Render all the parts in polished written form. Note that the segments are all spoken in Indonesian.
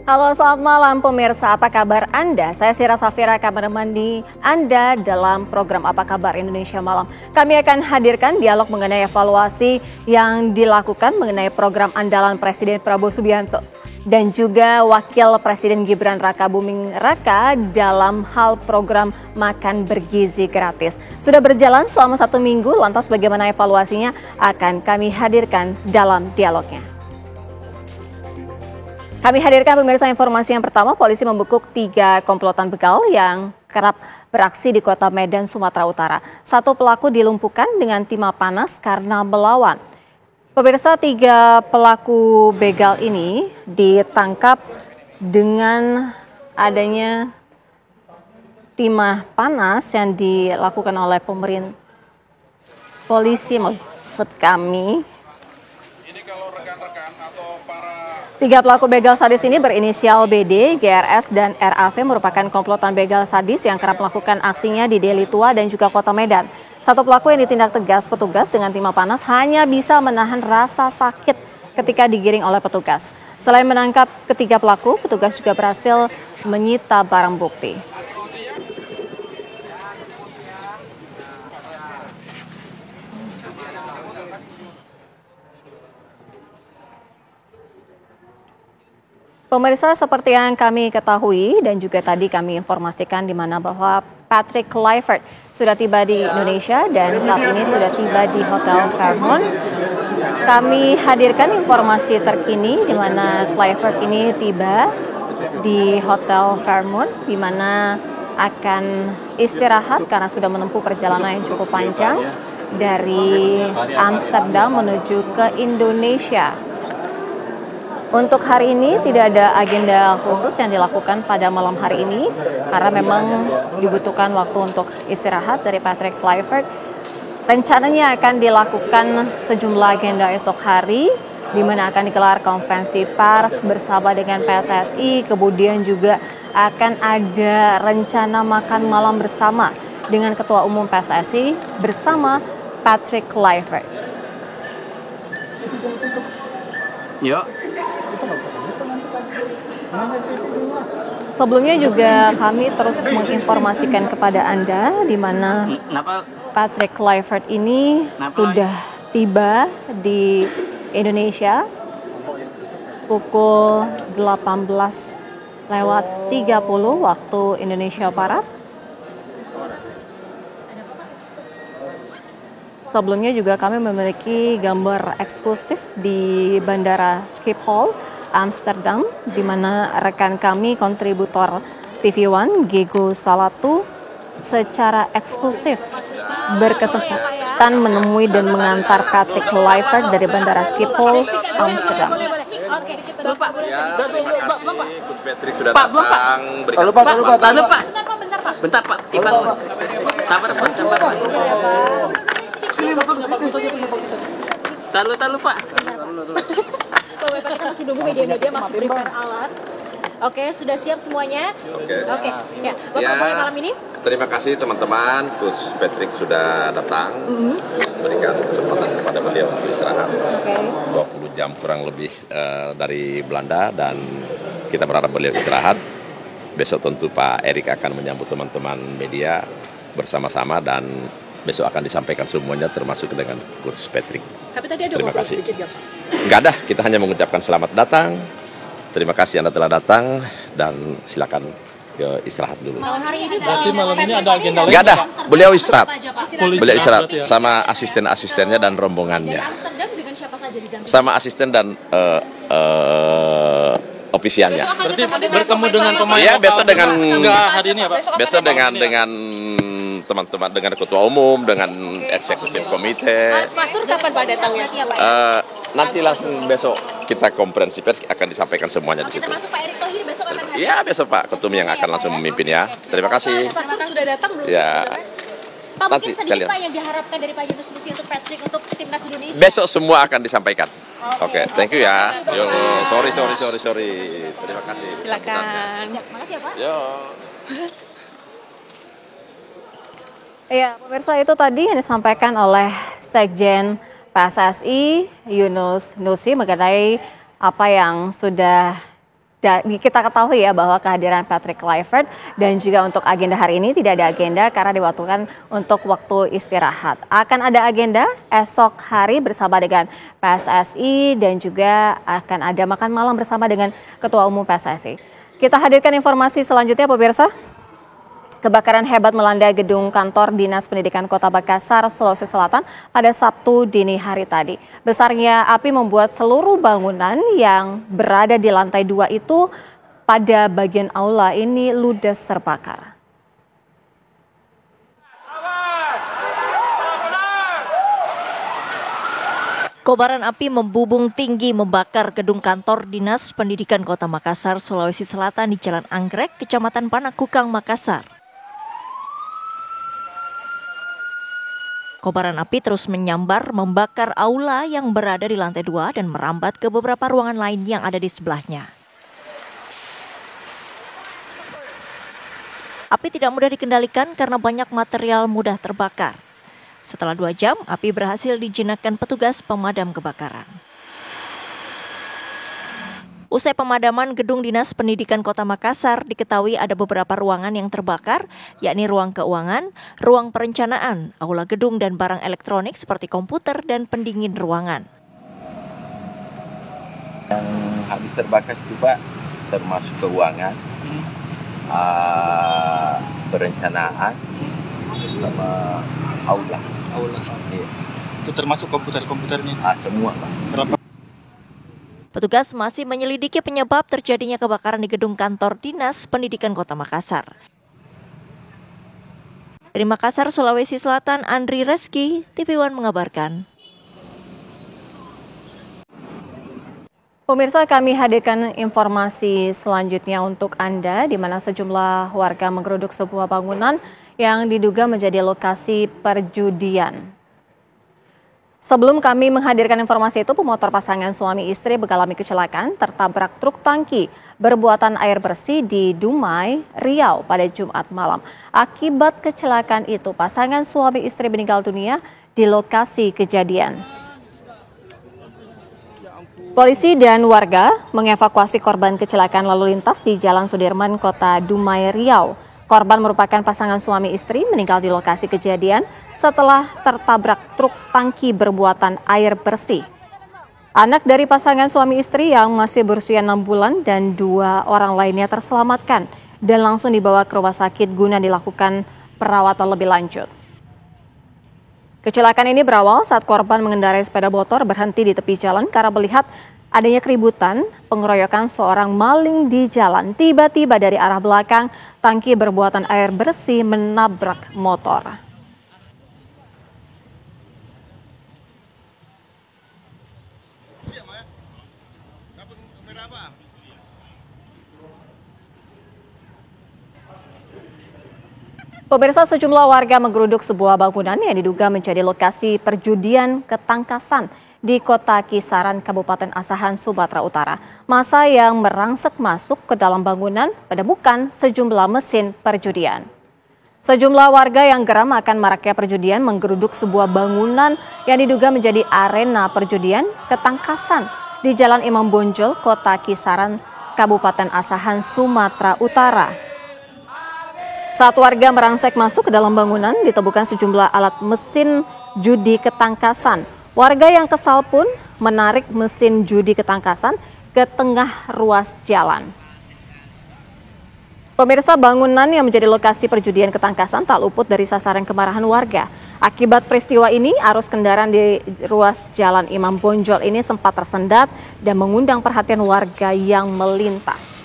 Halo, selamat malam pemirsa. Apa kabar Anda? Saya Sira Safira akan menemani Anda dalam program Apa Kabar Indonesia Malam. Kami akan hadirkan dialog mengenai evaluasi yang dilakukan mengenai program andalan Presiden Prabowo Subianto dan juga Wakil Presiden Gibran Raka Buming Raka dalam hal program makan bergizi gratis. Sudah berjalan selama 1 minggu, lantas bagaimana evaluasinya akan kami hadirkan dalam dialognya. Kami hadirkan pemirsa informasi yang pertama, polisi membekuk 3 komplotan begal yang kerap beraksi di kota Medan, Sumatera Utara. 1 pelaku dilumpuhkan dengan timah panas karena melawan. Pemirsa, 3 pelaku begal ini ditangkap dengan adanya timah panas yang dilakukan oleh pemerintah polisi maksud kami. Ini kalau rekan-rekan atau para 3 pelaku begal sadis ini berinisial BD, GRS, dan RAV merupakan komplotan begal sadis yang kerap melakukan aksinya di Deli Tua dan juga Kota Medan. 1 pelaku yang ditindak tegas petugas dengan timah panas hanya bisa menahan rasa sakit ketika digiring oleh petugas. Selain menangkap ketiga pelaku, petugas juga berhasil menyita barang bukti. Pemirsa, seperti yang kami ketahui dan juga tadi kami informasikan di mana bahwa Patrick Kluivert sudah tiba di Indonesia dan saat ini sudah tiba di Hotel Fairmont. Kami hadirkan informasi terkini di mana Kluivert ini tiba di Hotel Fairmont di mana akan istirahat karena sudah menempuh perjalanan yang cukup panjang dari Amsterdam menuju ke Indonesia. Untuk hari ini tidak ada agenda khusus yang dilakukan pada malam hari ini karena memang dibutuhkan waktu untuk istirahat dari Patrick Kluivert. Rencananya akan dilakukan sejumlah agenda esok hari di mana akan digelar konferensi pers bersama dengan PSSI, kemudian juga akan ada rencana makan malam bersama dengan Ketua Umum PSSI bersama Patrick Kluivert. Yuk. Sebelumnya juga kami terus menginformasikan kepada Anda di mana Patrick Kluivert ini sudah tiba di Indonesia pukul 18:30 waktu Indonesia Barat. Sebelumnya juga kami memiliki gambar eksklusif di Bandara Schiphol, Amsterdam, di mana rekan kami kontributor TV One, Gego Salatu, secara eksklusif berkesempatan menemui dan mengantar Patrick Kluivert dari Bandara Schiphol, Amsterdam. ya, terima kasih Coach Patrick sudah datang. Bentar Pak. Ipan. Sabar Pak. Tahu Pak. Kita masih nunggu media-media masih prepare alat. Oke, sudah siap semuanya? Oke. Ya, Bapak mulai malam ini? Terima kasih teman-teman, Coach Patrick sudah datang. Berikan kesempatan kepada beliau untuk istirahat. 20 jam kurang lebih dari Belanda dan kita berharap beliau istirahat. Besok tentu Pak Erik akan menyambut teman-teman media bersama-sama dan besok akan disampaikan semuanya termasuk dengan Coach Patrick. Tapi tadi ada Terima ngobrol kasih. sedikit ya? Enggak ada, kita hanya mengucapkan selamat datang. Terima kasih Anda telah datang dan silakan istirahat dulu. Malam hari ini malam ini ada agenda lain? Enggak ada, beliau istirahat. Beliau istirahat Ya. sama asisten-asistennya dan rombongannya. Dari Amsterdam dengan siapa saja didampingi? Sama asisten dan ofisialnya. Berarti bertemu dengan pemain Iya, besok dengan enggak hari ini ya Pak? besok dengan teman-teman, dengan ketua umum, dengan eksekutif komite. Mas Tur kapan Pak datangnya? Nanti langsung besok kita konferensi pers akan disampaikan semuanya di situ. Termasuk Pak Erick Thohir besok akan hadir? Iya, besok Pak Ketum yang akan langsung memimpin ya. Terima kasih. Mas Tur sudah datang belum? Ya. Pak, Nanti mungkin sedikit sekalian. Pak yang diharapkan dari Pak Yunus Nusi untuk Patrick untuk timnas Indonesia? Besok semua akan disampaikan. Oke, thank you ya. Yo, sorry. Terima kasih. Silakan. Makasih ya Pak. Yo. Ya, pemirsa, itu tadi yang disampaikan oleh Sekjen PSSI Yunus Nusi mengenai apa yang sudah kita ketahui ya bahwa kehadiran Patrick Kluivert dan juga untuk agenda hari ini tidak ada agenda karena diwakilkan untuk waktu istirahat. Akan ada agenda esok hari bersama dengan PSSI dan juga akan ada makan malam bersama dengan Ketua Umum PSSI. Kita hadirkan informasi selanjutnya pemirsa. Kebakaran hebat melanda gedung kantor Dinas Pendidikan Kota Makassar, Sulawesi Selatan pada Sabtu dini hari tadi. Besarnya api membuat seluruh bangunan yang berada di lantai 2 itu pada bagian aula ini ludes terbakar. Kobaran api membubung tinggi membakar gedung kantor Dinas Pendidikan Kota Makassar, Sulawesi Selatan di Jalan Anggrek, Kecamatan Panakukang, Makassar. Kobaran api terus menyambar membakar aula yang berada di lantai 2 dan merambat ke beberapa ruangan lain yang ada di sebelahnya. Api tidak mudah dikendalikan karena banyak material mudah terbakar. Setelah 2 jam, api berhasil dijinakkan petugas pemadam kebakaran. Usai pemadaman gedung Dinas Pendidikan Kota Makassar, diketahui ada beberapa ruangan yang terbakar, yakni ruang keuangan, ruang perencanaan, aula gedung dan barang elektronik seperti komputer dan pendingin ruangan. Yang habis terbakar itu Pak, termasuk keuangan, perencanaan, sama aula. Iya. Itu termasuk komputernya? Semua Pak. Berapa? Petugas masih menyelidiki penyebab terjadinya kebakaran di gedung kantor Dinas Pendidikan Kota Makassar. Dari Makassar, Sulawesi Selatan, Andri Reski, TV One mengabarkan. Pemirsa, kami hadirkan informasi selanjutnya untuk Anda, di mana sejumlah warga menggeruduk sebuah bangunan yang diduga menjadi lokasi perjudian. Sebelum kami menghadirkan informasi itu, pemotor pasangan suami istri mengalami kecelakaan tertabrak truk tangki berbuatan air bersih di Dumai, Riau pada Jumat malam. Akibat kecelakaan itu, pasangan suami istri meninggal dunia di lokasi kejadian. Polisi dan warga mengevakuasi korban kecelakaan lalu lintas di Jalan Sudirman, Kota Dumai, Riau. Korban merupakan pasangan suami istri meninggal di lokasi kejadian setelah tertabrak truk tangki berbuatan air bersih. Anak dari pasangan suami istri yang masih berusia 6 bulan dan 2 orang lainnya terselamatkan dan langsung dibawa ke rumah sakit guna dilakukan perawatan lebih lanjut. Kecelakaan ini berawal saat korban mengendarai sepeda motor berhenti di tepi jalan karena melihat adanya keributan pengeroyokan seorang maling di jalan. Tiba-tiba dari arah belakang, tangki berbuatan air bersih menabrak motor. Pemirsa, sejumlah warga menggeruduk sebuah bangunan yang diduga menjadi lokasi perjudian ketangkasan di Kota Kisaran, Kabupaten Asahan, Sumatera Utara. Massa yang merangsek masuk ke dalam bangunan menemukan sejumlah mesin perjudian. Sejumlah warga yang geram akan maraknya perjudian menggeruduk sebuah bangunan yang diduga menjadi arena perjudian ketangkasan di Jalan Imam Bonjol, Kota Kisaran, Kabupaten Asahan, Sumatera Utara. Saat warga merangsek masuk ke dalam bangunan, ditemukan sejumlah alat mesin judi ketangkasan. Warga yang kesal pun menarik mesin judi ketangkasan ke tengah ruas jalan. Pemirsa, bangunan yang menjadi lokasi perjudian ketangkasan tak luput dari sasaran kemarahan warga. Akibat peristiwa ini, arus kendaraan di ruas Jalan Imam Bonjol ini sempat tersendat dan mengundang perhatian warga yang melintas.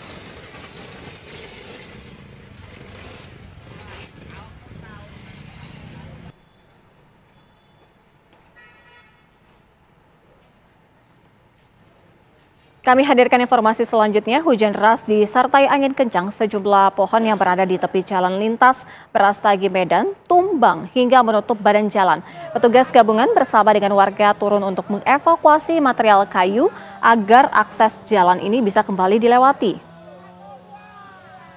Kami hadirkan informasi selanjutnya. Hujan deras disertai angin kencang, sejumlah pohon yang berada di tepi jalan lintas Brastagi Medan tumbang hingga menutup badan jalan. Petugas gabungan bersama dengan warga turun untuk mengevakuasi material kayu agar akses jalan ini bisa kembali dilewati.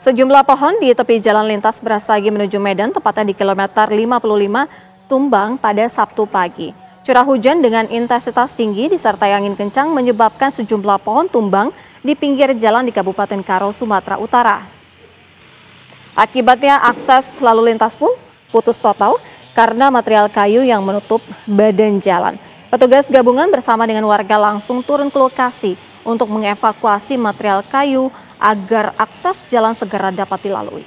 Sejumlah pohon di tepi jalan lintas Brastagi menuju Medan, tepatnya di kilometer 55, tumbang pada Sabtu pagi. Curah hujan dengan intensitas tinggi disertai angin kencang menyebabkan sejumlah pohon tumbang di pinggir jalan di Kabupaten Karo, Sumatera Utara. Akibatnya akses lalu lintas pun putus total karena material kayu yang menutup badan jalan. Petugas gabungan bersama dengan warga langsung turun ke lokasi untuk mengevakuasi material kayu agar akses jalan segera dapat dilalui.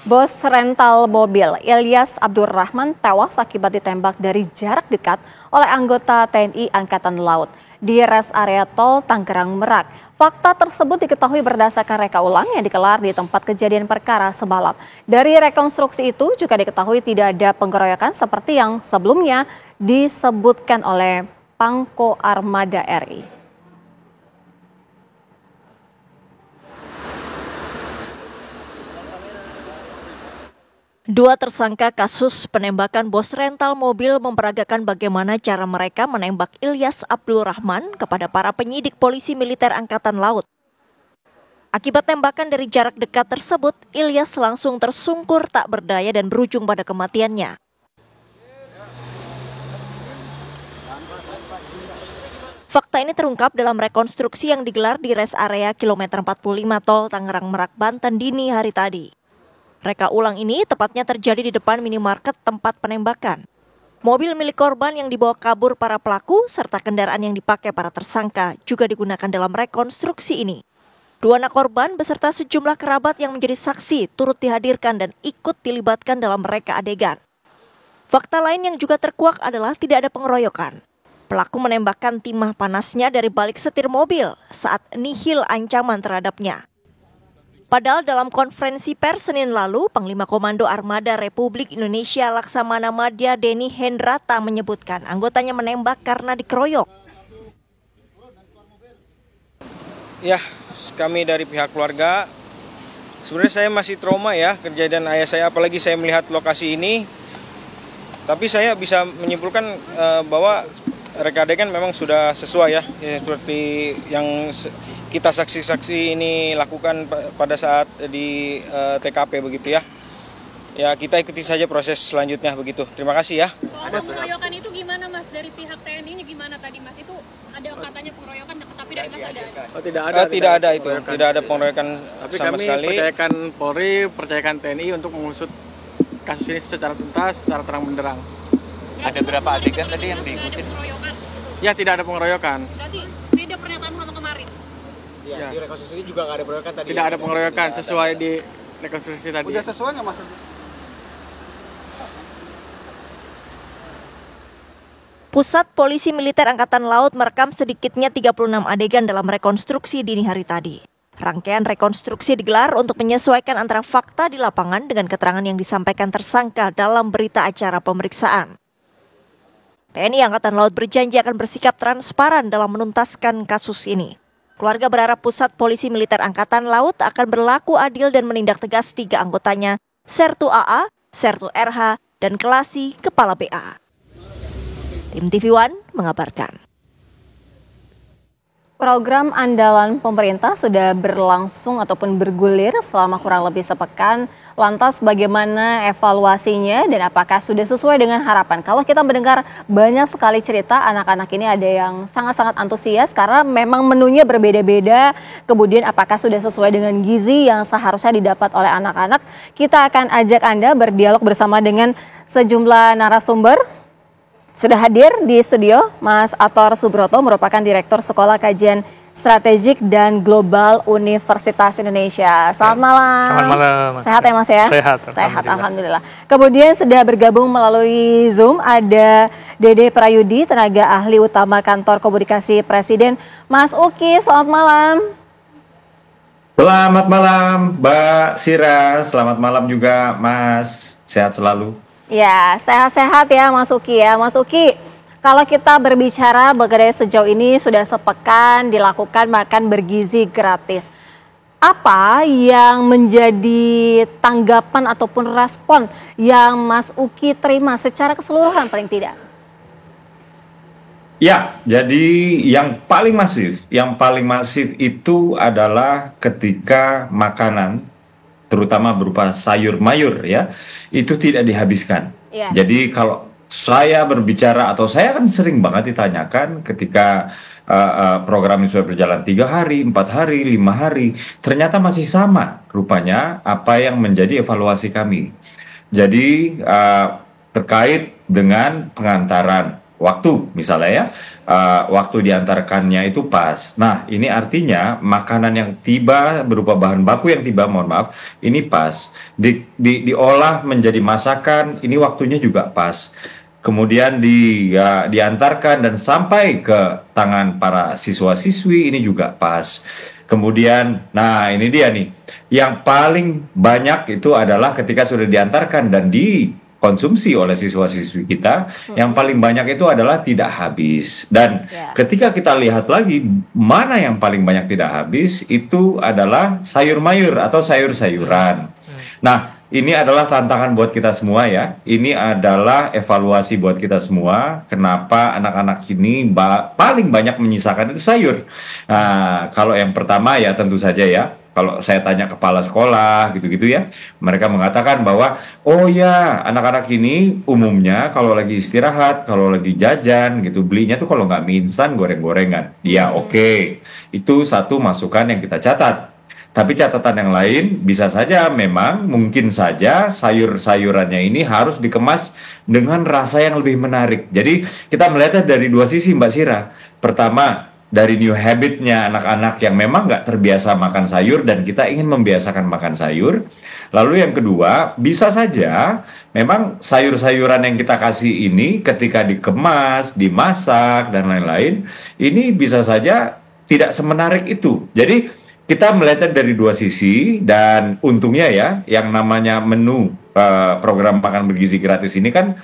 Bos rental mobil Ilyas Abdurrahman tewas akibat ditembak dari jarak dekat oleh anggota TNI Angkatan Laut di res area tol Tangerang Merak. Fakta tersebut diketahui berdasarkan reka ulang yang digelar di tempat kejadian perkara semalam. Dari rekonstruksi itu juga diketahui tidak ada pengeroyokan seperti yang sebelumnya disebutkan oleh Pangko Armada RI. Dua tersangka kasus penembakan bos rental mobil memperagakan bagaimana cara mereka menembak Ilyas Abdurrahman kepada para penyidik polisi militer Angkatan Laut. Akibat tembakan dari jarak dekat tersebut, Ilyas langsung tersungkur tak berdaya dan berujung pada kematiannya. Fakta ini terungkap dalam rekonstruksi yang digelar di res area kilometer 45 tol Tangerang Merak, Banten dini hari tadi. Reka ulang ini tepatnya terjadi di depan minimarket tempat penembakan. Mobil milik korban yang dibawa kabur para pelaku serta kendaraan yang dipakai para tersangka juga digunakan dalam rekonstruksi ini. Dua anak korban beserta sejumlah kerabat yang menjadi saksi turut dihadirkan dan ikut dilibatkan dalam reka adegan. Fakta lain yang juga terkuak adalah tidak ada pengeroyokan. Pelaku menembakkan timah panasnya dari balik setir mobil saat nihil ancaman terhadapnya. Padahal dalam konferensi pers Senin lalu, Panglima Komando Armada Republik Indonesia Laksamana Madya Denny Hendrata menyebutkan anggotanya menembak karena dikeroyok. Ya, kami dari pihak keluarga, sebenarnya saya masih trauma ya kejadian ayah saya, apalagi saya melihat lokasi ini. Tapi saya bisa menyimpulkan bahwa reka adegan memang sudah sesuai ya seperti yang kita saksi-saksi ini lakukan pada saat di TKP begitu ya. Ya kita ikuti saja proses selanjutnya begitu. Terima kasih ya. Soal pengeroyokan itu gimana Mas? Dari pihak TNI-nya gimana tadi Mas? Itu ada katanya pengeroyokan tapi dari Mas ada? Oh, tidak ada itu. Tidak ada pengeroyokan tapi sama kami sekali. Percayakan Polri, percayakan TNI untuk mengusut kasus ini secara tuntas, secara terang benderang. Ada berapa adegan tadi yang diikutin? Ya tidak ada pengeroyokan. Berarti beda pernyataan sama kemarin? Ya. Di rekonstruksi ini juga nggak ada pengeroyokan tadi? Tidak ada pengeroyokan sesuai di rekonstruksi tadi. Udah sesuai nggak Mas? Pusat Polisi Militer Angkatan Laut merekam sedikitnya 36 adegan dalam rekonstruksi dini hari tadi. Rangkaian rekonstruksi digelar untuk menyesuaikan antara fakta di lapangan dengan keterangan yang disampaikan tersangka dalam berita acara pemeriksaan. TNI Angkatan Laut berjanji akan bersikap transparan dalam menuntaskan kasus ini. Keluarga berharap Pusat Polisi Militer Angkatan Laut akan berlaku adil dan menindak tegas 3 anggotanya, Sertu AA, Sertu RH, dan Kelasi Kepala BA. Tim TV One mengabarkan. Program andalan pemerintah sudah berlangsung ataupun bergulir selama kurang lebih sepekan. Lantas bagaimana evaluasinya dan apakah sudah sesuai dengan harapan? Kalau kita mendengar banyak sekali cerita anak-anak ini ada yang sangat-sangat antusias karena memang menunya berbeda-beda. Kemudian apakah sudah sesuai dengan gizi yang seharusnya didapat oleh anak-anak? Kita akan ajak Anda berdialog bersama dengan sejumlah narasumber. Sudah hadir di studio Mas Ator Subroto, merupakan Direktur Sekolah Kajian Strategik dan Global Universitas Indonesia. Selamat malam. Selamat malam. Sehat ya Mas ya? Sehat. Sehat, alhamdulillah. Kemudian sudah bergabung melalui Zoom ada Dede Prayudi, tenaga ahli utama Kantor Komunikasi Presiden. Mas Uki, selamat malam. Selamat malam Mbak Sira, selamat malam juga Mas. Sehat selalu. Ya, sehat-sehat ya Mas Uki ya. Mas Uki, kalau kita berbicara mengenai sejauh ini sudah sepekan dilakukan makan bergizi gratis. Apa yang menjadi tanggapan ataupun respon yang Mas Uki terima secara keseluruhan paling tidak? Ya, jadi yang paling masif itu adalah ketika makanan, terutama berupa sayur mayur ya, itu tidak dihabiskan. Iya. Jadi kalau saya berbicara atau saya kan sering banget ditanyakan ketika program ini sudah berjalan 3 hari, 4 hari, 5 hari, ternyata masih sama rupanya apa yang menjadi evaluasi kami. Jadi terkait dengan pengantaran waktu misalnya ya, waktu diantarkannya itu pas. Nah ini artinya makanan yang tiba berupa bahan baku yang tiba, mohon maaf, ini pas. Diolah menjadi masakan, ini waktunya juga pas. Kemudian diantarkan dan sampai ke tangan para siswa-siswi, ini juga pas. Kemudian, nah ini dia nih, yang paling banyak itu adalah ketika sudah diantarkan dan dikonsumsi oleh siswa-siswi kita, yang paling banyak itu adalah tidak habis. Dan ketika kita lihat lagi mana yang paling banyak tidak habis, itu adalah sayur mayur atau sayur-sayuran. Nah, ini adalah tantangan buat kita semua ya. Ini adalah evaluasi buat kita semua. Kenapa anak-anak ini paling banyak menyisakan itu sayur. Nah, kalau yang pertama ya tentu saja ya, kalau saya tanya kepala sekolah gitu-gitu ya, mereka mengatakan bahwa oh ya, anak-anak ini umumnya kalau lagi istirahat, kalau lagi jajan gitu, belinya tuh kalau nggak mie instan, goreng-gorengan. Ya oke. Itu satu masukan yang kita catat. Tapi catatan yang lain, bisa saja memang mungkin saja sayur-sayurannya ini harus dikemas dengan rasa yang lebih menarik. Jadi kita melihatnya dari dua sisi, Mbak Sira. Pertama, dari new habitnya anak-anak yang memang nggak terbiasa makan sayur dan kita ingin membiasakan makan sayur. Lalu yang kedua, bisa saja memang sayur-sayuran yang kita kasih ini ketika dikemas, dimasak, dan lain-lain, ini bisa saja tidak semenarik itu. Jadi kita melihatnya dari dua sisi, dan untungnya ya, yang namanya menu program makan bergizi gratis ini kan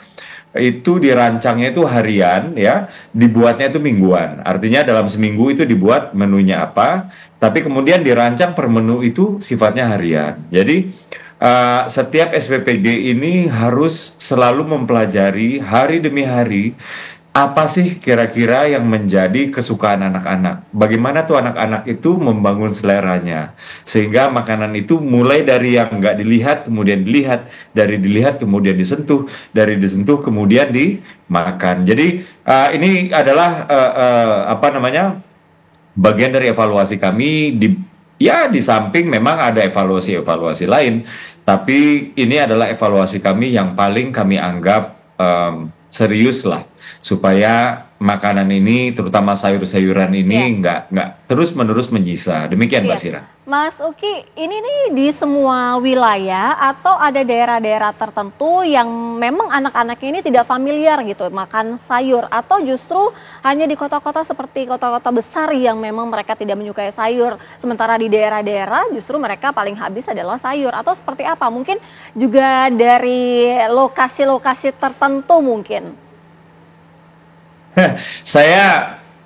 itu dirancangnya itu harian ya, dibuatnya itu mingguan. Artinya dalam seminggu itu dibuat menunya apa, tapi kemudian dirancang per menu itu sifatnya harian. Jadi setiap SPPG ini harus selalu mempelajari hari demi hari apa sih kira-kira yang menjadi kesukaan anak-anak? Bagaimana tuh anak-anak itu membangun seleranya? Sehingga makanan itu mulai dari yang nggak dilihat, kemudian dilihat, dari dilihat kemudian disentuh, dari disentuh kemudian dimakan. Jadi ini adalah bagian dari evaluasi kami. Di samping memang ada evaluasi-evaluasi lain, tapi ini adalah evaluasi kami yang paling kami anggap serius lah, supaya makanan ini, terutama sayur-sayuran ini nggak terus-menerus menyisa. Demikian Mbak Sira. Mas Uki, ini nih di semua wilayah atau ada daerah-daerah tertentu yang memang anak-anak ini tidak familiar gitu makan sayur, atau justru hanya di kota-kota seperti kota-kota besar yang memang mereka tidak menyukai sayur, sementara di daerah-daerah justru mereka paling habis adalah sayur, atau seperti apa? Mungkin juga dari lokasi-lokasi tertentu mungkin.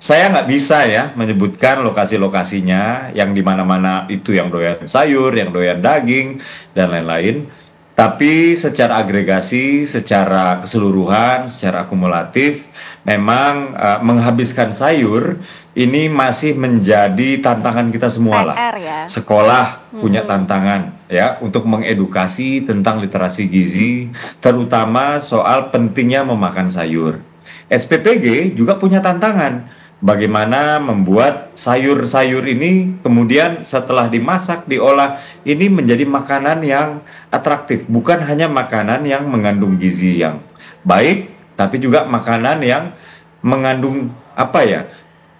Saya nggak bisa ya menyebutkan lokasi-lokasinya yang di mana-mana itu yang doyan sayur, yang doyan daging dan lain-lain. Tapi secara agregasi, secara keseluruhan, secara akumulatif, memang menghabiskan sayur ini masih menjadi tantangan kita semua lah. Ya? Sekolah punya tantangan ya untuk mengedukasi tentang literasi gizi, terutama soal pentingnya memakan sayur. SPPG juga punya tantangan, bagaimana membuat sayur-sayur ini kemudian setelah dimasak, diolah, ini menjadi makanan yang atraktif, bukan hanya makanan yang mengandung gizi yang baik, tapi juga makanan yang mengandung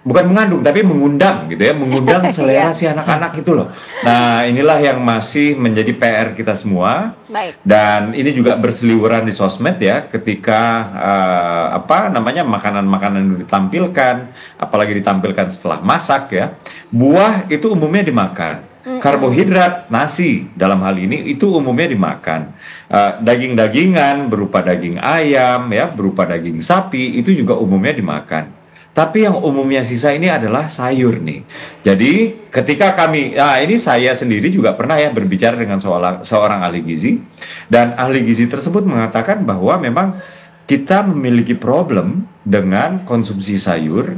bukan mengandung tapi mengundang gitu ya, mengundang selera si anak-anak itu loh. Nah, inilah yang masih menjadi PR kita semua. Baik. Dan ini juga berseliweran di sosmed ya, ketika makanan-makanan ditampilkan, apalagi ditampilkan setelah masak ya. Buah itu umumnya dimakan. Karbohidrat, nasi dalam hal ini itu umumnya dimakan. Daging-dagingan berupa daging ayam ya, berupa daging sapi itu juga umumnya dimakan. Tapi yang umumnya sisa ini adalah sayur nih. Jadi ketika ini saya sendiri juga pernah ya berbicara dengan seorang ahli gizi, dan ahli gizi tersebut mengatakan bahwa memang kita memiliki problem dengan konsumsi sayur.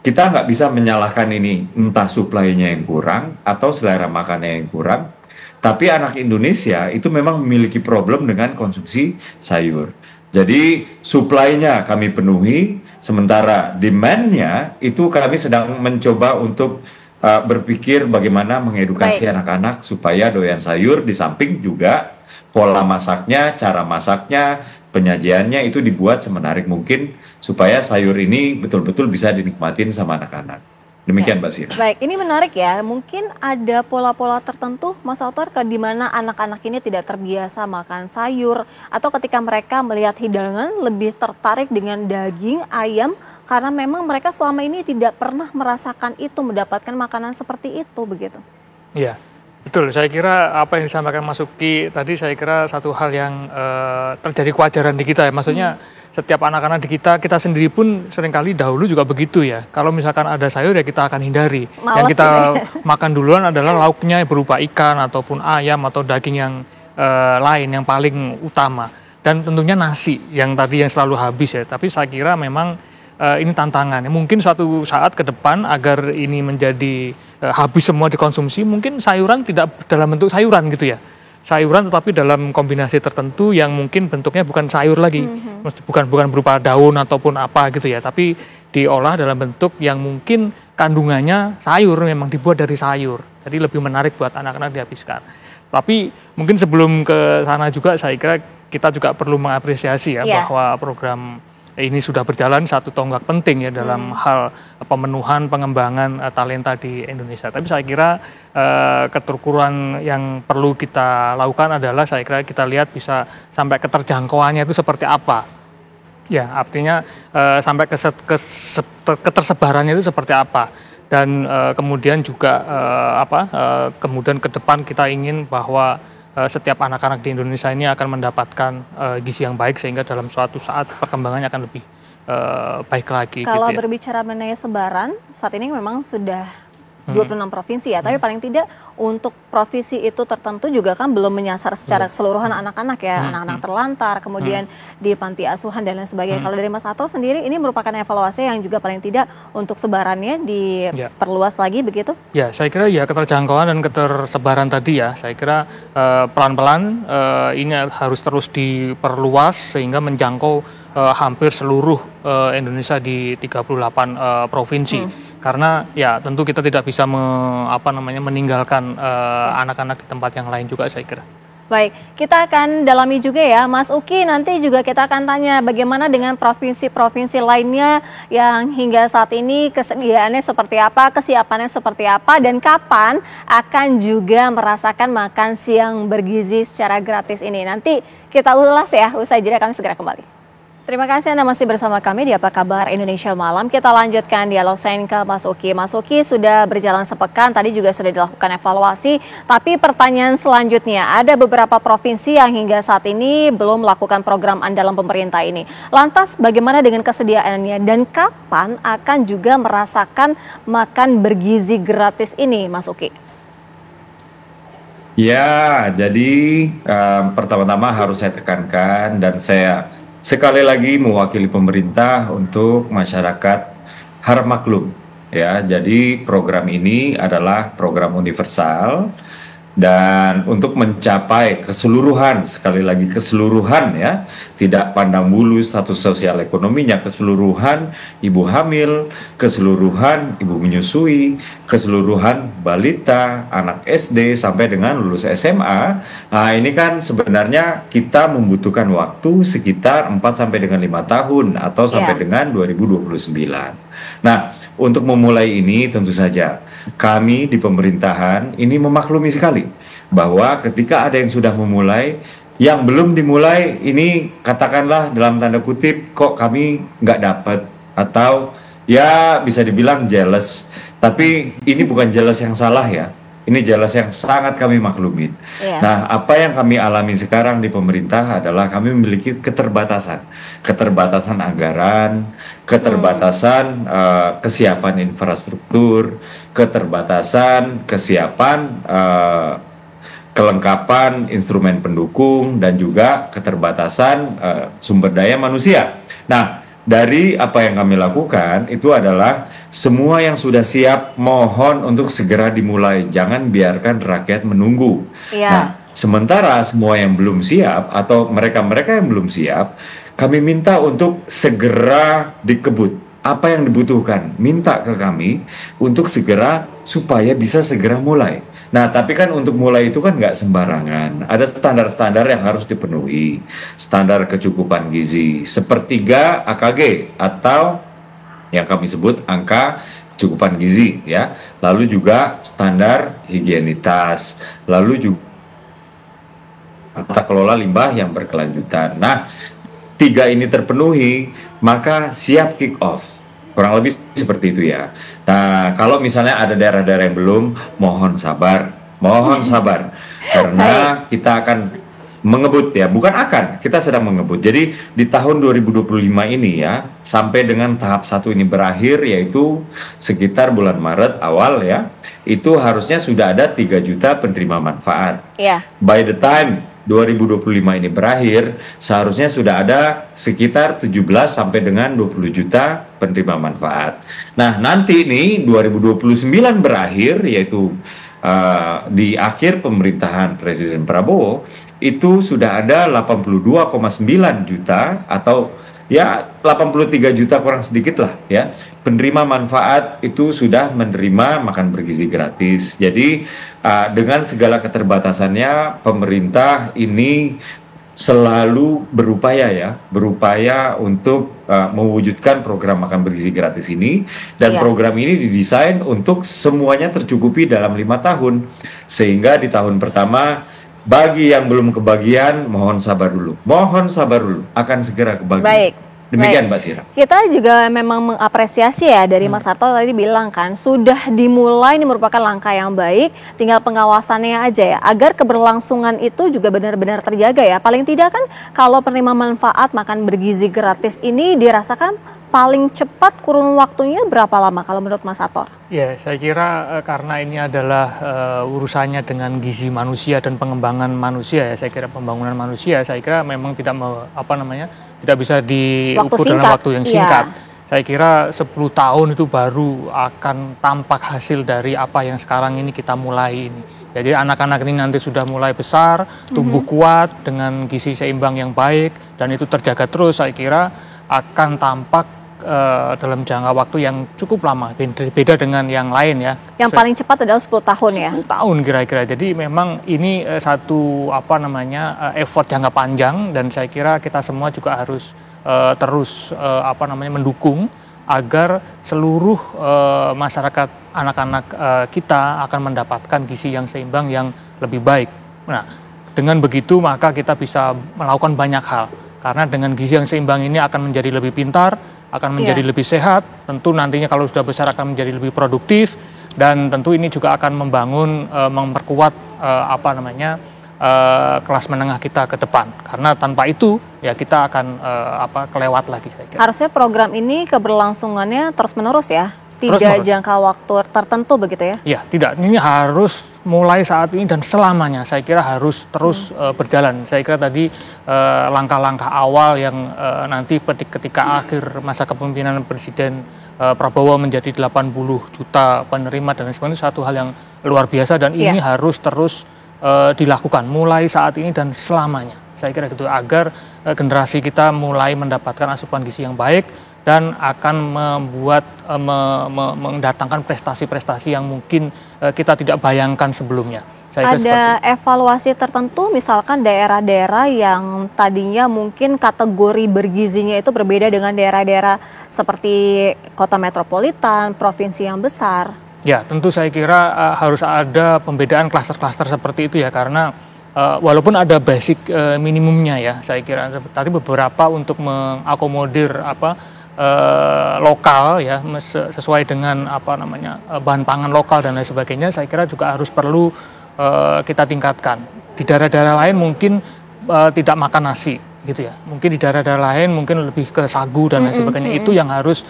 Kita nggak bisa menyalahkan ini entah suplainya yang kurang atau selera makannya yang kurang. Tapi anak Indonesia itu memang memiliki problem dengan konsumsi sayur. Jadi suplainya kami penuhi, sementara demand-nya itu kami sedang mencoba untuk berpikir bagaimana mengedukasi anak-anak supaya doyan sayur, di samping juga pola masaknya, cara masaknya, penyajiannya itu dibuat semenarik mungkin supaya sayur ini betul-betul bisa dinikmatin sama anak-anak. Demikian Mbak Sira. Baik, ini menarik ya. Mungkin ada pola-pola tertentu, Mas Autor, di mana anak-anak ini tidak terbiasa makan sayur, atau ketika mereka melihat hidangan lebih tertarik dengan daging, ayam, karena memang mereka selama ini tidak pernah merasakan itu, mendapatkan makanan seperti itu, begitu. Iya, betul. Saya kira apa yang disampaikan Mas Uki tadi, saya kira satu hal yang terjadi kewajaran di kita ya. Maksudnya setiap anak-anak di kita sendiri pun seringkali dahulu juga begitu ya. Kalau misalkan ada sayur ya kita akan hindari. Males yang kita makan duluan adalah lauknya berupa ikan ataupun ayam atau daging yang lain yang paling utama. Dan tentunya nasi yang tadi yang selalu habis ya. Tapi saya kira memang ini tantangan. Mungkin suatu saat ke depan agar ini menjadi habis semua dikonsumsi, mungkin sayuran tidak dalam bentuk sayuran gitu ya. Sayuran tetapi dalam kombinasi tertentu yang mungkin bentuknya bukan sayur lagi, bukan berupa daun ataupun apa gitu ya, tapi diolah dalam bentuk yang mungkin kandungannya sayur, memang dibuat dari sayur, jadi lebih menarik buat anak-anak dihabiskan. Tapi mungkin sebelum ke sana juga saya kira kita juga perlu mengapresiasi ya bahwa program ini sudah berjalan satu tonggak penting ya dalam hal pemenuhan pengembangan talenta di Indonesia. Tapi saya kira keterukuran yang perlu kita lakukan adalah saya kira kita lihat bisa sampai keterjangkauannya itu seperti apa. Ya, artinya sampai ketersebarannya itu seperti apa. Dan kemudian juga kemudian ke depan kita ingin bahwa setiap anak-anak di Indonesia ini akan mendapatkan gizi yang baik sehingga dalam suatu saat perkembangannya akan lebih baik lagi. Kalau gitu ya. berbicara mengenai sebaran, saat ini memang sudah 26 provinsi ya, tapi paling tidak untuk provinsi itu tertentu juga kan belum menyasar secara keseluruhan anak-anak ya, anak-anak terlantar, kemudian di panti asuhan dan lain sebagainya. Kalau dari Mas Autor sendiri ini merupakan evaluasi yang juga paling tidak untuk sebarannya diperluas lagi begitu? Ya, saya kira ya keterjangkauan dan ketersebaran tadi ya, saya kira pelan-pelan ini harus terus diperluas sehingga menjangkau hampir seluruh Indonesia di 38 provinsi. Karena ya tentu kita tidak bisa meninggalkan anak-anak di tempat yang lain juga saya kira. Baik, kita akan dalami juga ya Mas Uki, nanti juga kita akan tanya bagaimana dengan provinsi-provinsi lainnya yang hingga saat ini kesediaannya seperti apa, kesiapannya seperti apa, dan kapan akan juga merasakan makan siang bergizi secara gratis ini. Nanti kita ulas ya, usai jeda kami segera kembali. Terima kasih Anda masih bersama kami di Apa Kabar Indonesia Malam. Kita lanjutkan dialog saya ke Mas Uki. Mas Uki sudah berjalan sepekan, tadi juga sudah dilakukan evaluasi. Tapi pertanyaan selanjutnya, ada beberapa provinsi yang hingga saat ini belum melakukan program andalan pemerintah ini. Lantas bagaimana dengan kesediaannya dan kapan akan juga merasakan makan bergizi gratis ini, Mas Uki? Ya, jadi pertama-tama harus saya tekankan dan saya sekali lagi mewakili pemerintah untuk masyarakat harap maklum ya. Jadi program ini adalah program universal dan untuk mencapai keseluruhan, sekali lagi keseluruhan ya, tidak pandang bulu status sosial ekonominya, keseluruhan ibu hamil, keseluruhan ibu menyusui, keseluruhan balita, anak SD sampai dengan lulus SMA. Nah, ini kan sebenarnya kita membutuhkan waktu sekitar 4 sampai dengan 5 tahun atau sampai dengan 2029. Nah, untuk memulai ini tentu saja kami di pemerintahan ini memaklumi sekali bahwa ketika ada yang sudah memulai, yang belum dimulai ini katakanlah dalam tanda kutip kok kami nggak dapat, atau ya bisa dibilang jealous. Tapi ini bukan jealous yang salah ya, ini jealous yang sangat kami maklumin. Nah, apa yang kami alami sekarang di pemerintah adalah kami memiliki keterbatasan anggaran, keterbatasan kesiapan infrastruktur, keterbatasan kesiapan kelengkapan instrumen pendukung, dan juga keterbatasan sumber daya manusia. Nah, dari apa yang kami lakukan itu adalah semua yang sudah siap mohon untuk segera dimulai, jangan biarkan rakyat menunggu. Nah, sementara semua yang belum siap atau mereka-mereka yang belum siap, kami minta untuk segera dikebut. Apa yang dibutuhkan, minta ke kami untuk segera supaya bisa segera mulai. Nah, tapi kan untuk mulai itu kan nggak sembarangan. Ada standar-standar yang harus dipenuhi. Standar kecukupan gizi, 1/3 AKG atau yang kami sebut angka kecukupan gizi, ya. Lalu juga standar higienitas, lalu juga tata kelola limbah yang berkelanjutan. Nah, 3 ini terpenuhi, maka siap kick off. Kurang lebih seperti itu ya. Nah, kalau misalnya ada daerah-daerah yang belum, mohon sabar. Karena kita akan mengebut ya, bukan akan, kita sedang mengebut. Jadi di tahun 2025 ini ya, sampai dengan tahap 1 ini berakhir, yaitu sekitar bulan Maret awal ya, itu harusnya sudah ada 3 juta penerima manfaat. By the time 2025 ini berakhir, seharusnya sudah ada sekitar 17 sampai dengan 20 juta penerima manfaat. Nah, nanti ini 2029 berakhir, yaitu di akhir pemerintahan Presiden Prabowo, itu sudah ada 82,9 juta atau ya 83 juta kurang sedikit lah ya, penerima manfaat itu sudah menerima makan bergizi gratis. Jadi dengan segala keterbatasannya, pemerintah ini selalu berupaya untuk mewujudkan program makan bergizi gratis ini, dan program ini didesain untuk semuanya tercukupi dalam 5 tahun, sehingga di tahun pertama bagi yang belum kebagian mohon sabar dulu, akan segera kebagian. Baik. Demikian Mbak Sira. Kita juga memang mengapresiasi ya dari Mas Sato tadi bilang kan sudah dimulai, ini merupakan langkah yang baik, tinggal pengawasannya aja ya, agar keberlangsungan itu juga benar-benar terjaga ya. Paling tidak kan kalau penerima manfaat makan bergizi gratis ini dirasakan paling cepat kurun waktunya berapa lama kalau menurut Mas Sato? Ya, saya kira karena ini adalah urusannya dengan gizi manusia dan pengembangan manusia ya, saya kira pembangunan manusia, saya kira memang tidak tidak bisa diukur dalam waktu yang singkat. Saya kira 10 tahun itu baru akan tampak hasil dari apa yang sekarang ini kita mulai ini. Jadi anak-anak ini nanti sudah mulai besar, tumbuh kuat dengan gizi seimbang yang baik, dan itu terjaga terus, saya kira akan tampak dalam jangka waktu yang cukup lama, beda dengan yang lain ya. Yang paling cepat adalah 10 tahun ya? 10 tahun kira-kira, jadi memang ini satu effort jangka panjang, dan saya kira kita semua juga harus terus mendukung agar seluruh masyarakat, anak-anak kita akan mendapatkan gizi yang seimbang yang lebih baik. Nah, dengan begitu maka kita bisa melakukan banyak hal, karena dengan gizi yang seimbang ini akan menjadi lebih pintar, akan menjadi lebih sehat, tentu nantinya kalau sudah besar akan menjadi lebih produktif, dan tentu ini juga akan membangun, memperkuat kelas menengah kita ke depan, karena tanpa itu ya kita akan kelewat lagi, saya kira. Harusnya program ini keberlangsungannya terus menerus ya, tidak jangka waktu tertentu begitu ya? Ya, tidak, ini harus mulai saat ini dan selamanya, saya kira harus terus berjalan. Saya kira tadi langkah-langkah awal yang nanti ketika akhir masa kepemimpinan Presiden Prabowo menjadi 80 juta penerima dan sebagainya, satu hal yang luar biasa, dan ini harus terus dilakukan mulai saat ini dan selamanya. Saya kira gitu, agar generasi kita mulai mendapatkan asupan gizi yang baik dan akan mendatangkan prestasi-prestasi yang mungkin kita tidak bayangkan sebelumnya. Ada evaluasi tertentu, misalkan daerah-daerah yang tadinya mungkin kategori bergizinya itu berbeda dengan daerah-daerah seperti kota metropolitan, provinsi yang besar? Ya, tentu saya kira harus ada pembedaan klaster-klaster seperti itu ya, karena walaupun ada basic minimumnya ya, saya kira tadi beberapa untuk mengakomodir lokal ya, sesuai dengan bahan pangan lokal dan lain sebagainya, saya kira juga harus perlu kita tingkatkan. Di daerah-daerah lain mungkin tidak makan nasi gitu ya, mungkin di daerah-daerah lain mungkin lebih ke sagu dan lain sebagainya. Itu yang harus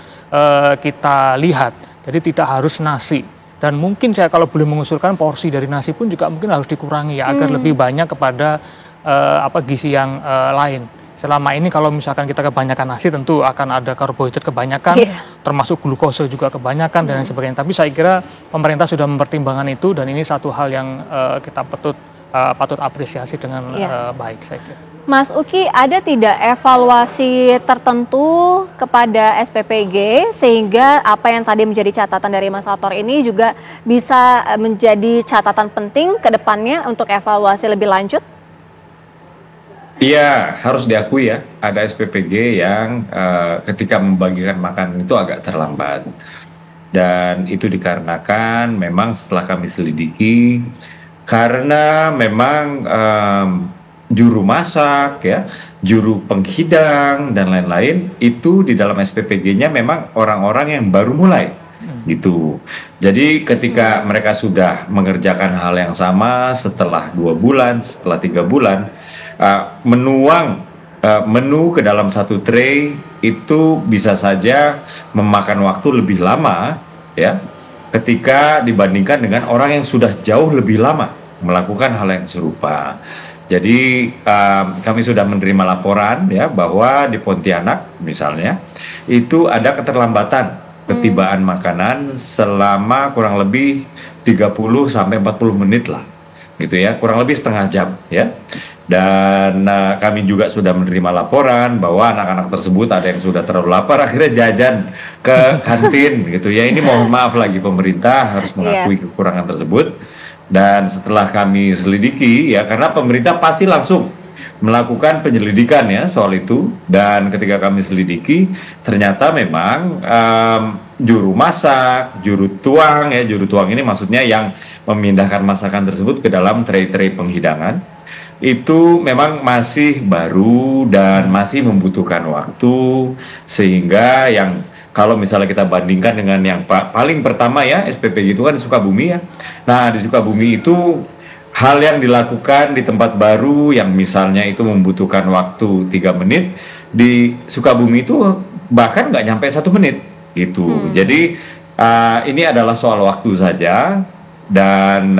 kita lihat, jadi tidak harus nasi. Dan mungkin saya kalau boleh mengusulkan porsi dari nasi pun juga mungkin harus dikurangi ya, agar lebih banyak kepada gizi yang lain. Selama ini kalau misalkan kita kebanyakan nasi tentu akan ada karbohidrat kebanyakan, termasuk glukose juga kebanyakan dan lain sebagainya. Tapi saya kira pemerintah sudah mempertimbangkan itu dan ini satu hal yang kita patut apresiasi dengan baik saya kira. Mas Uki, ada tidak evaluasi tertentu kepada SPPG sehingga apa yang tadi menjadi catatan dari Mas Sator ini juga bisa menjadi catatan penting ke depannya untuk evaluasi lebih lanjut? Iya, harus diakui ya, ada SPPG yang ketika membagikan makanan itu agak terlambat. Dan itu dikarenakan memang setelah kami selidiki, karena memang juru masak, ya, juru penghidang, dan lain-lain, itu di dalam SPPG-nya memang orang-orang yang baru mulai. Gitu. Jadi ketika mereka sudah mengerjakan hal yang sama setelah 2 bulan, setelah 3 bulan, menuang menu ke dalam satu tray itu bisa saja memakan waktu lebih lama ya ketika dibandingkan dengan orang yang sudah jauh lebih lama melakukan hal yang serupa. Jadi kami sudah menerima laporan ya bahwa di Pontianak misalnya itu ada keterlambatan ketibaan makanan selama kurang lebih 30 sampai 40 menit lah. Gitu ya, kurang lebih setengah jam ya. Dan kami juga sudah menerima laporan bahwa anak-anak tersebut ada yang sudah terlalu lapar akhirnya jajan ke kantin gitu ya. Ini mohon maaf lagi pemerintah harus mengakui kekurangan tersebut. Dan setelah kami selidiki ya, karena pemerintah pasti langsung melakukan penyelidikan ya soal itu, dan ketika kami selidiki ternyata memang juru masak, juru tuang ini maksudnya yang memindahkan masakan tersebut ke dalam tray-tray penghidangan itu memang masih baru dan masih membutuhkan waktu, sehingga yang kalau misalnya kita bandingkan dengan yang paling pertama ya SPPG itu kan di Sukabumi ya. Nah di Sukabumi itu hal yang dilakukan di tempat baru yang misalnya itu membutuhkan waktu 3 menit, di Sukabumi itu bahkan nggak nyampe 1 menit gitu. Jadi ini adalah soal waktu saja, dan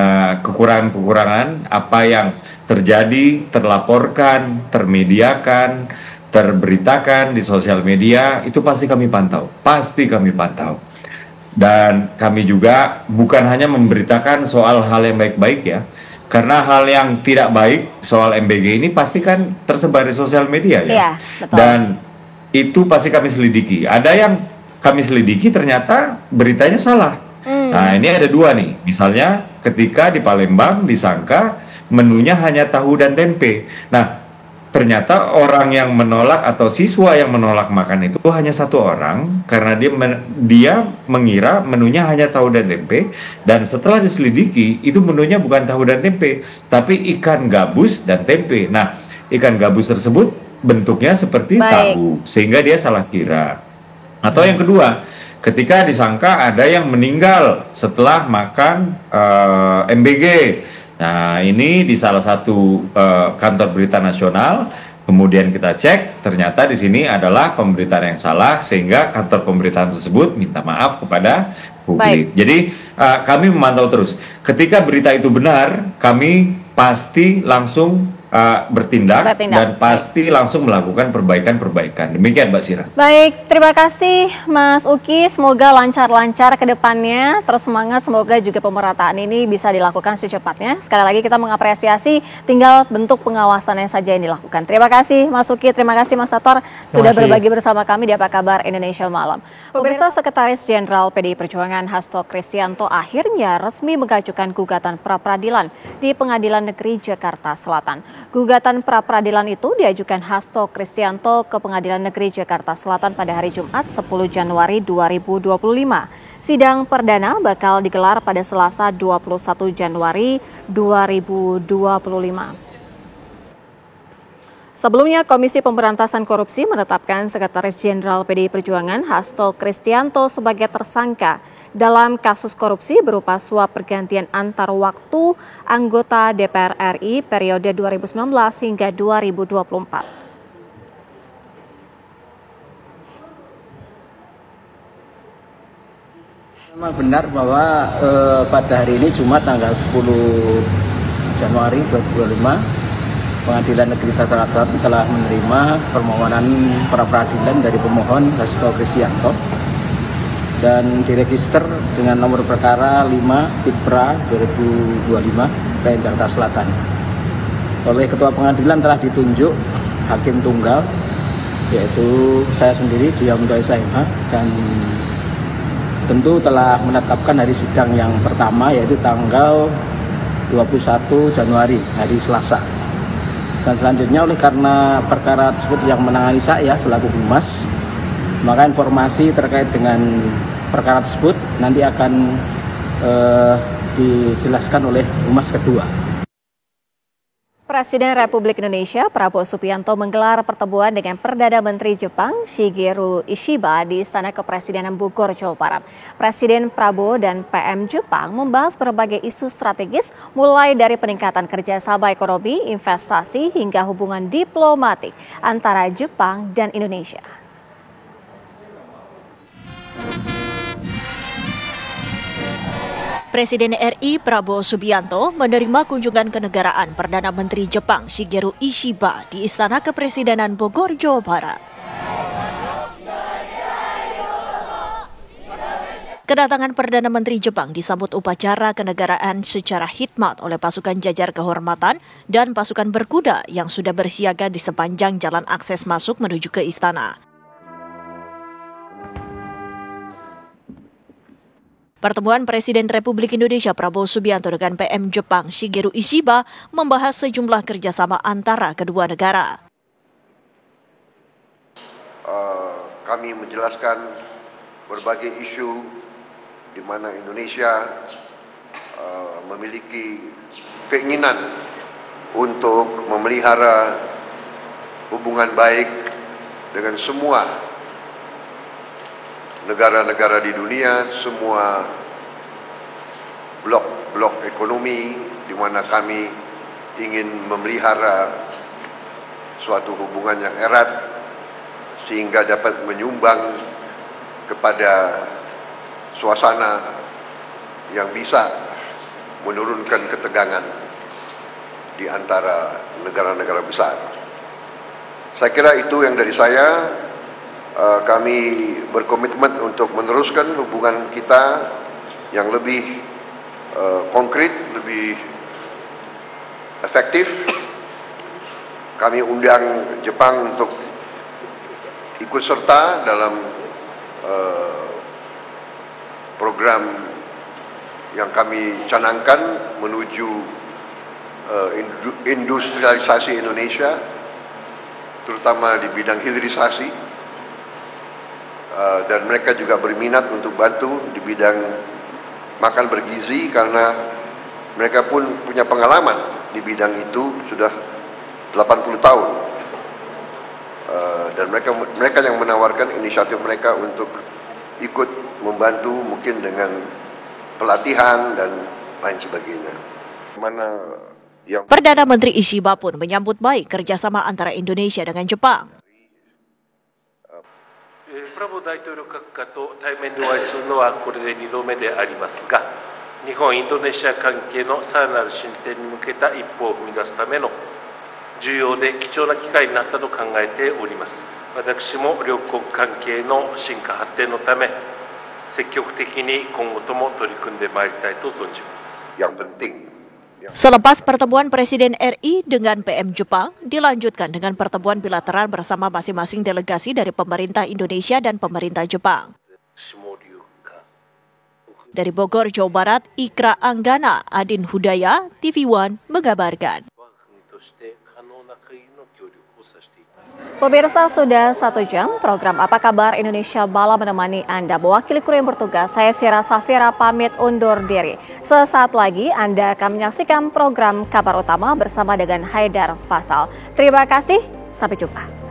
kekurangan-kekurangan apa yang terjadi, terlaporkan, termediakan, terberitakan di sosial media itu pasti kami pantau, dan kami juga bukan hanya memberitakan soal hal yang baik-baik ya, karena hal yang tidak baik soal MBG ini pasti kan tersebar di sosial media ya. Iya, betul. Dan itu pasti kami selidiki. Ada yang kami selidiki ternyata beritanya salah. Nah ini ada 2 nih, misalnya ketika di Palembang disangka menunya hanya tahu dan tempe. Nah ternyata orang yang menolak atau siswa yang menolak makan itu hanya 1 orang karena dia mengira menunya hanya tahu dan tempe, dan setelah diselidiki itu menunya bukan tahu dan tempe tapi ikan gabus dan tempe. Nah ikan gabus tersebut bentuknya seperti tahu sehingga dia salah kira. Atau yang kedua, ketika disangka ada yang meninggal setelah makan MBG. Nah ini di salah satu kantor berita nasional, kemudian kita cek ternyata di sini adalah pemberitaan yang salah sehingga kantor pemberitaan tersebut minta maaf kepada publik. Jadi kami memantau terus. Ketika berita itu benar, kami pasti langsung bertindak dan pasti langsung melakukan perbaikan-perbaikan. Demikian Mbak Sira. Baik, terima kasih Mas Uki. Semoga lancar-lancar ke depannya. Terus semangat, semoga juga pemerataan ini bisa dilakukan secepatnya. Sekali lagi kita mengapresiasi, tinggal bentuk pengawasannya saja yang dilakukan. Terima kasih Mas Uki, terima kasih Mas Sator sudah berbagi bersama kami di Apa Kabar Indonesia Malam. Pemirsa, Sekretaris Jenderal PDI Perjuangan Hasto Kristianto akhirnya resmi mengajukan gugatan pra-peradilan di Pengadilan Negeri Jakarta Selatan. Gugatan pra-peradilan itu diajukan Hasto Kristianto ke Pengadilan Negeri Jakarta Selatan pada hari Jumat 10 Januari 2025. Sidang perdana bakal digelar pada Selasa 21 Januari 2025. Sebelumnya, Komisi Pemberantasan Korupsi menetapkan Sekretaris Jenderal PDI Perjuangan Hasto Kristianto sebagai tersangka dalam kasus korupsi berupa suap pergantian antar waktu anggota DPR RI periode 2019 hingga 2024. Memang benar bahwa pada hari ini Jumat tanggal 10 Januari 2025 Pengadilan Negeri Jakarta Selatan telah menerima permohonan pra peradilan dari pemohon Hasto Kristianto dan diregister dengan nomor perkara 5 Tipra 2025 PN Jakarta Selatan. Oleh Ketua Pengadilan telah ditunjuk Hakim Tunggal, yaitu saya sendiri, Duyamto SMH, dan tentu telah menetapkan hari sidang yang pertama, yaitu tanggal 21 Januari, hari Selasa. Dan selanjutnya oleh karena perkara tersebut yang menangani saya selaku Humas, maka informasi terkait dengan perkara tersebut nanti akan dijelaskan oleh Humas kedua. Presiden Republik Indonesia Prabowo Subianto menggelar pertemuan dengan Perdana Menteri Jepang Shigeru Ishiba di Istana Kepresidenan Bogor, Jawa Barat. Presiden Prabowo dan PM Jepang membahas berbagai isu strategis mulai dari peningkatan kerjasama ekonomi, investasi hingga hubungan diplomatik antara Jepang dan Indonesia. Presiden RI Prabowo Subianto menerima kunjungan kenegaraan Perdana Menteri Jepang Shigeru Ishiba di Istana Kepresidenan Bogor, Jawa Barat. Kedatangan Perdana Menteri Jepang disambut upacara kenegaraan secara khidmat oleh pasukan jajar kehormatan dan pasukan berkuda yang sudah bersiaga di sepanjang jalan akses masuk menuju ke istana. Pertemuan Presiden Republik Indonesia Prabowo Subianto dengan PM Jepang Shigeru Ishiba membahas sejumlah kerjasama antara kedua negara. Kami menjelaskan berbagai isu di mana Indonesia memiliki keinginan untuk memelihara hubungan baik dengan semua negara-negara di dunia, semua blok-blok ekonomi di mana kami ingin memelihara suatu hubungan yang erat sehingga dapat menyumbang kepada suasana yang bisa menurunkan ketegangan di antara negara-negara besar. Saya kira itu yang dari saya. Kami berkomitmen untuk meneruskan hubungan kita yang lebih konkret, lebih efektif. Kami undang Jepang untuk ikut serta dalam program yang kami canangkan menuju industrialisasi Indonesia, terutama di bidang hilirisasi. Dan mereka juga berminat untuk bantu di bidang makan bergizi karena mereka pun punya pengalaman di bidang itu sudah 80 tahun. Dan mereka yang menawarkan inisiatif mereka untuk ikut membantu mungkin dengan pelatihan dan lain sebagainya. Perdana Menteri Ishiba pun menyambut baik kerjasama antara Indonesia dengan Jepang. プラボ大統領閣下と対面でお会いするのはこれで2度目でありますが、日本・インドネシア関係のさらなる進展に向けた一歩を踏み出すための重要で貴重な機会になったと考えております。私も両国関係の進化発展のため積極的に今後とも取り組んでまいりたいと存じます。Yang penting. Selepas pertemuan Presiden RI dengan PM Jepang, dilanjutkan dengan pertemuan bilateral bersama masing-masing delegasi dari pemerintah Indonesia dan pemerintah Jepang. Dari Bogor, Jawa Barat, Ikra Anggana, Adin Hudaya, TV One mengabarkan. Pemirsa, sudah 1 jam program Apa Kabar Indonesia Malam menemani Anda. Mewakili kru yang bertugas, saya Sira Safira pamit undur diri. Sesaat lagi Anda akan menyaksikan program Kabar Utama bersama dengan Haidar Fasal. Terima kasih, sampai jumpa.